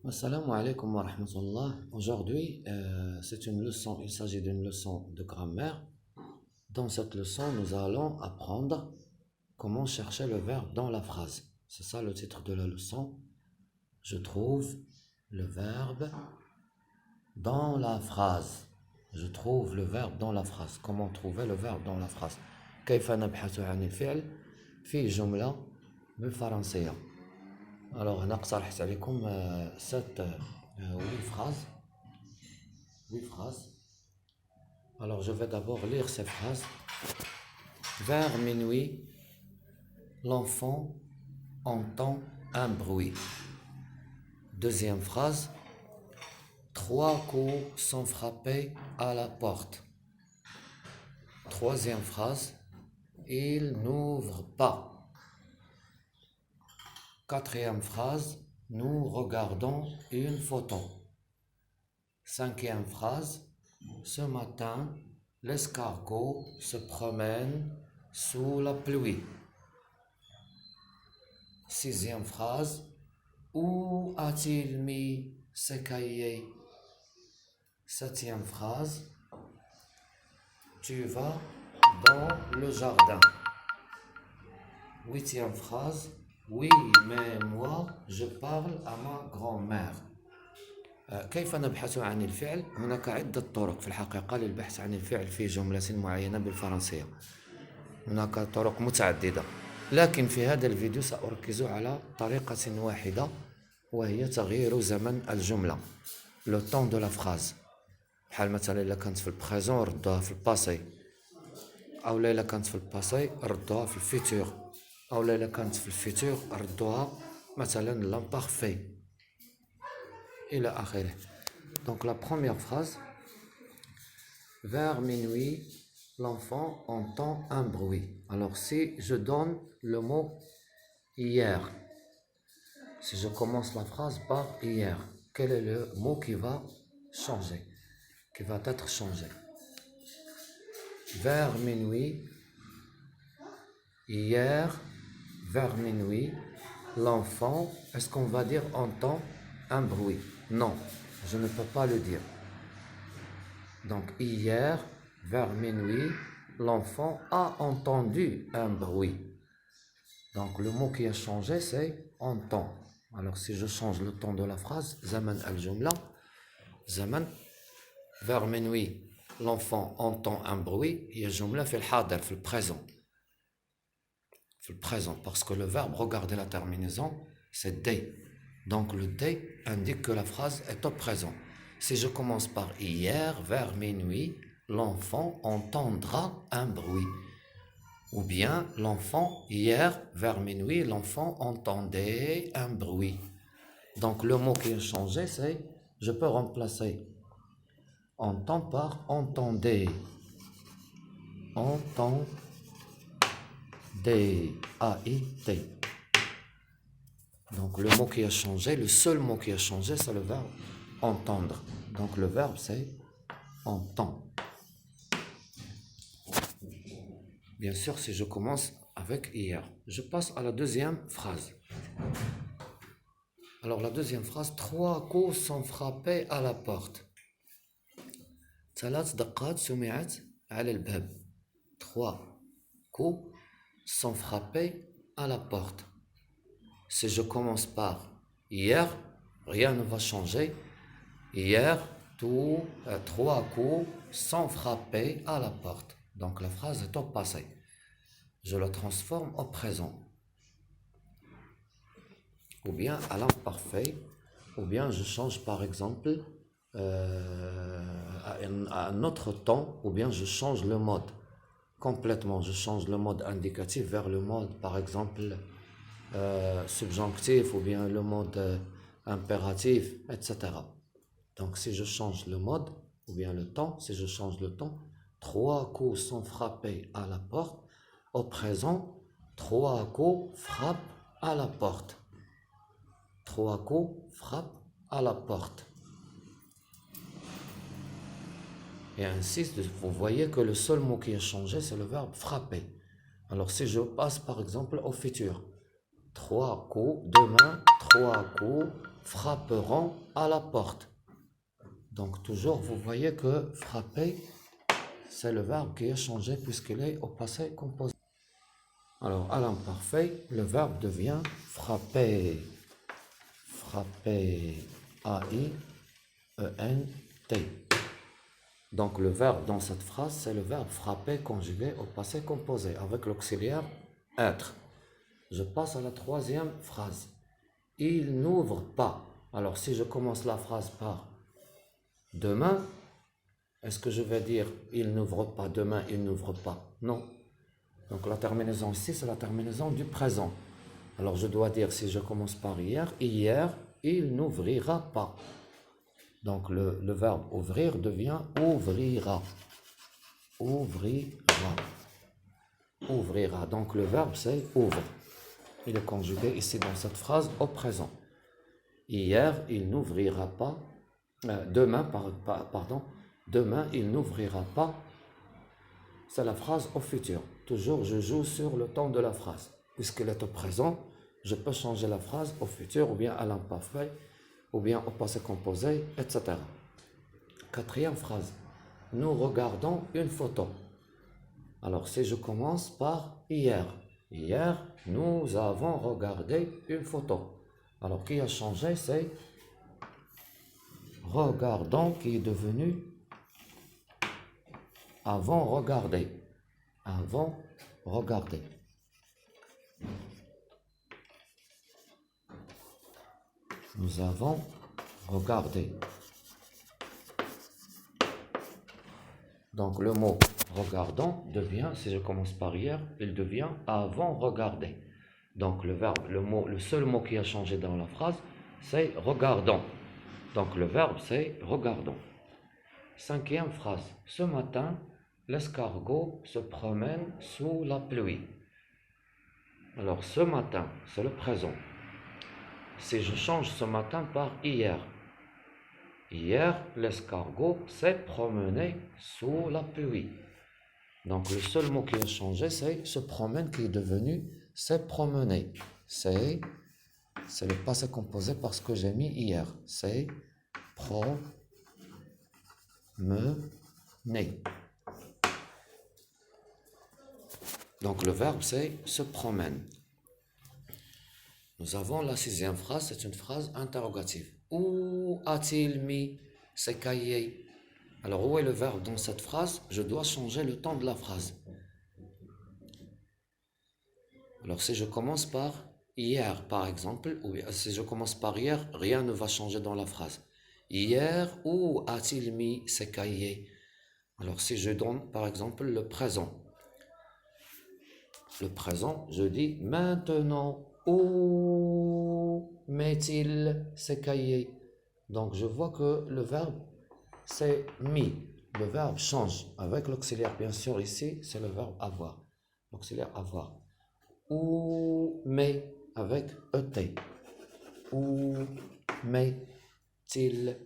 Assalamu alaikum wa rahmatullah. Aujourd'hui, c'est une leçon, il s'agit d'une leçon de grammaire. Dans cette leçon, nous allons apprendre comment chercher le verbe dans la phrase. C'est ça le titre de la leçon. Je trouve le verbe dans la phrase. Je trouve le verbe dans la phrase. Comment trouver le verbe dans la phrase? كيف نبحث عن الفعل في جملة بالفرنسية. Alors, هنا اقترحت عليكم 8 phrases. 8 phrases. Alors, je vais d'abord lire ces phrases. Vers minuit, l'enfant entend un bruit. Deuxième phrase. 3 coups sont frappés à la porte. Troisième phrase. Il n'ouvre pas. Quatrième phrase. Nous regardons une photo. Cinquième phrase. Ce matin, l'escargot se promène sous la pluie. Sixième phrase. Où a-t-il mis ses cahiers? Septième phrase. Tu vas dans le jardin. Huitième phrase. Oui, mais moi, je parle à ma grand-mère. كيف نبحث عن الفعل؟ هناك عدة طرق في الحقيقة للبحث عن الفعل في جملة معينة بالفرنسية. هناك طرق متعددة، لكن في هذا الفيديو سأركز على طريقة واحدة، وهي تغيير زمن الجملة. لو طون دو لا فراز. بحال مثلا إلا كانت في البريزون ردوها في الباسي، أو إلا كانت في الباسي ردوها في الفيتور، أو إلا كانت في الفيتور ردوها مثلا لامبارفي إلى آخره. Donc la première phrase. Vers minuit, l'enfant entend un bruit. Alors si je donne le mot hier, si je commence la phrase par hier, quel est le mot qui va changer, qui va être changé? Vers minuit, hier, vers minuit, l'enfant, est-ce qu'on va dire entend un bruit? Non, je ne peux pas le dire. Donc hier, vers minuit, l'enfant a entendu un bruit. Donc le mot qui a changé, c'est entend. Alors si je change le ton de la phrase, zaman al-jumla, zaman, vers minuit, l'enfant entend un bruit, il y a jumla في الحاضر, في le présent. في le présent, parce que le verbe, regardez la terminaison, c'est day. Donc le day indique que la phrase est au présent. Si je commence par hier, vers minuit, l'enfant entendra un bruit. Ou bien l'enfant, hier, vers minuit, l'enfant entendait un bruit. Donc le mot qui a changé, c'est, je peux remplacer entend par entendez. Entendez. A-I-T. Donc le mot qui a changé, le seul mot qui a changé, c'est le verbe entendre. Donc le verbe c'est entend. Bien sûr, si je commence avec hier, je passe à la deuxième phrase. Alors la deuxième phrase, 3 coups sont frappés à la porte. 3 دقات سمعت على الباب. 3 coups sont frappés à la porte. Si je commence par hier, rien ne va changer. Hier, 3 coups sont frappés à la porte. Donc la phrase est au passé. Je la transforme au présent. Ou bien à l'imparfait. Ou bien je change par exemple à un autre ton. Ou bien je change le mode complètement. Je change le mode indicatif vers le mode par exemple subjonctif ou bien le mode impératif, etc. Donc si je change le mode ou bien le temps, si je change le temps, 3 coups sont frappés à la porte. Au présent, 3 coups frappent à la porte. 3 coups frappent à la porte. Et ainsi, vous voyez que le seul mot qui a changé, c'est le verbe frapper. Alors si je passe par exemple au futur, 3 coups, demain, 3 coups frapperont à la porte. Donc toujours, vous voyez que frapper, c'est le verbe qui est changé puisqu'il est au passé composé. Alors, à l'imparfait, le verbe devient frapper. Frapper. A-I-E-N-T. Donc, le verbe dans cette phrase, c'est le verbe frapper conjugué au passé composé avec l'auxiliaire être. Je passe à la troisième phrase. Il n'ouvre pas. Alors, si je commence la phrase par demain, est-ce que je vais dire il n'ouvre pas demain, il n'ouvre pas? Non. Donc la terminaison ici, c'est la terminaison du présent. Alors je dois dire, si je commence par hier, hier, il n'ouvrira pas. Donc le verbe ouvrir devient ouvrira. Ouvrira. Ouvrira. Donc le verbe c'est ouvre. Il est conjugué ici dans cette phrase au présent. Hier, il n'ouvrira pas. Demain, demain, il n'ouvrira pas. C'est la phrase au futur. Toujours, je joue sur le temps de la phrase. Puisqu'elle est au présent, je peux changer la phrase au futur, ou bien à l'imparfait, ou bien au passé composé, etc. Quatrième phrase. Nous regardons une photo. Alors, si je commence par hier. Hier, nous avons regardé une photo. Alors, qui a changé, c'est regardons qui est devenu avant regarder. Avant regarder. Nous avons regardé. Donc le mot regardons devient, si je commence par hier, il devient avant regarder. Donc le seul mot qui a changé dans la phrase, c'est regardons. Donc le verbe c'est regardons. Cinquième phrase. Ce matin, l'escargot se promène sous la pluie. Alors ce matin, c'est le présent. Si je change ce matin par hier. Hier, l'escargot s'est promené sous la pluie. Donc le seul mot qui a changé, c'est se promène qui est devenu s'est promené. C'est le passé composé parce que j'ai mis hier. C'est promener. Donc le verbe c'est se promène. Nous avons la sixième phrase, c'est une phrase interrogative. Où a-t-il mis ses cahiers? Alors où est le verbe dans cette phrase? Je dois changer le temps de la phrase. Alors si je commence par hier par exemple, ou si je commence par hier, rien ne va changer dans la phrase. Hier, où a-t-il mis ses cahiers? Alors si je donne par exemple le présent. Le présent, je dis maintenant. Où met-il ses cahiers? Donc je vois que le verbe c'est mis. Le verbe change avec l'auxiliaire. Bien sûr ici c'est le verbe avoir. L'auxiliaire avoir. Où met avec et. Où met-il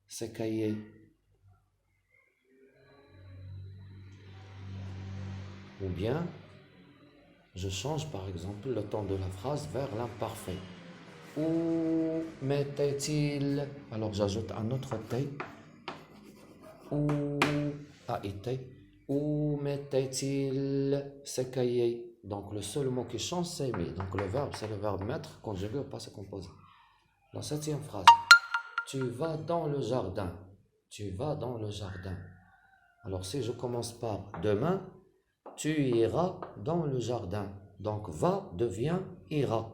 ses cahiers? Ou bien je change par exemple le temps de la phrase vers l'imparfait. Où mettait-il? Alors j'ajoute un autre T. Où a été? Où mettait-il ses cahiers? Donc le seul mot qui change c'est mis. Donc le verbe c'est le verbe mettre conjugué au passé composé. La septième phrase. Tu vas dans le jardin. Tu vas dans le jardin. Alors si je commence par demain, tu iras dans le jardin. Donc va devient ira.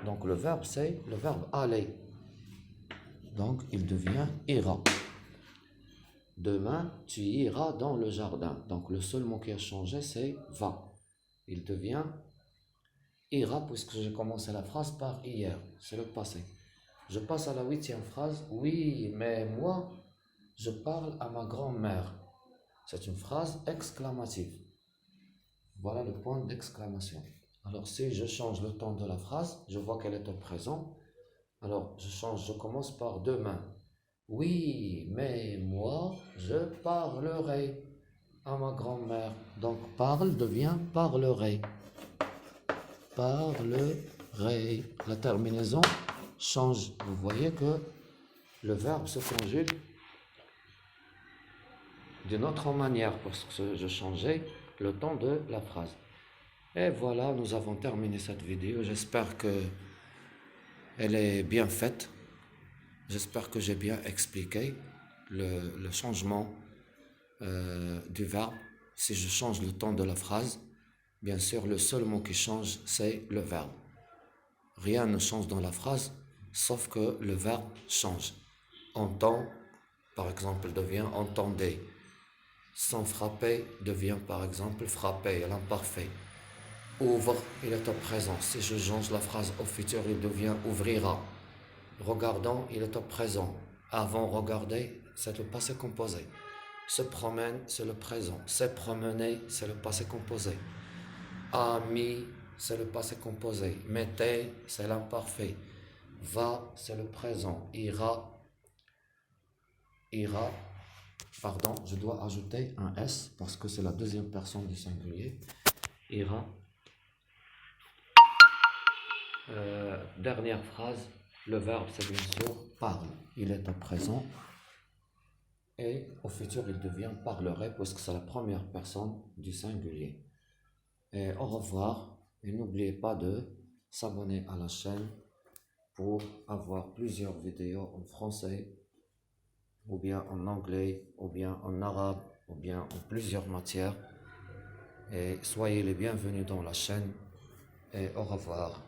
Donc le verbe c'est le verbe aller. Donc il devient ira. Demain, tu iras dans le jardin. Donc le seul mot qui a changé c'est va. Il devient ira puisque j'ai commencé la phrase par hier. C'est le passé. Je passe à la huitième phrase. Oui, mais moi, je parle à ma grand-mère. C'est une phrase exclamative. Voilà le point d'exclamation. Alors si je change le temps de la phrase, je vois qu'elle est au présent. Alors je commence par demain. Oui, mais moi, je parlerai à ma grand-mère. Donc parle devient parlerai. Parlerai. La terminaison change. Vous voyez que le verbe se conjugue d'une autre manière parce que je changeais le temps de la phrase. Et voilà, nous avons terminé cette vidéo. J'espère que elle est bien faite. J'espère que j'ai bien expliqué le changement du verbe. Si je change le temps de la phrase, bien sûr, le seul mot qui change, c'est le verbe. Rien ne change dans la phrase, sauf que le verbe change. Entend, par exemple, devient entendez. Sans frapper devient, par exemple, frapper, l'imparfait. Ouvre, il est au présent. Si je change la phrase au futur, il devient ouvrira. Regardant, il est au présent. Avant regarder, c'est le passé composé. Se promène, c'est le présent. S'est promené, c'est le passé composé. Ami, c'est le passé composé. Mettez, c'est l'imparfait. Va, c'est le présent. Ira, pardon, je dois ajouter un S parce que c'est la deuxième personne du singulier. Ira. Dernière phrase, le verbe c'est bien sûr parle. Il est au présent et au futur il devient parlerait parce que c'est la première personne du singulier. Et au revoir et n'oubliez pas de s'abonner à la chaîne pour avoir plusieurs vidéos en français ou bien en anglais ou bien en arabe ou bien en plusieurs matières. Et soyez les bienvenus dans la chaîne et au revoir.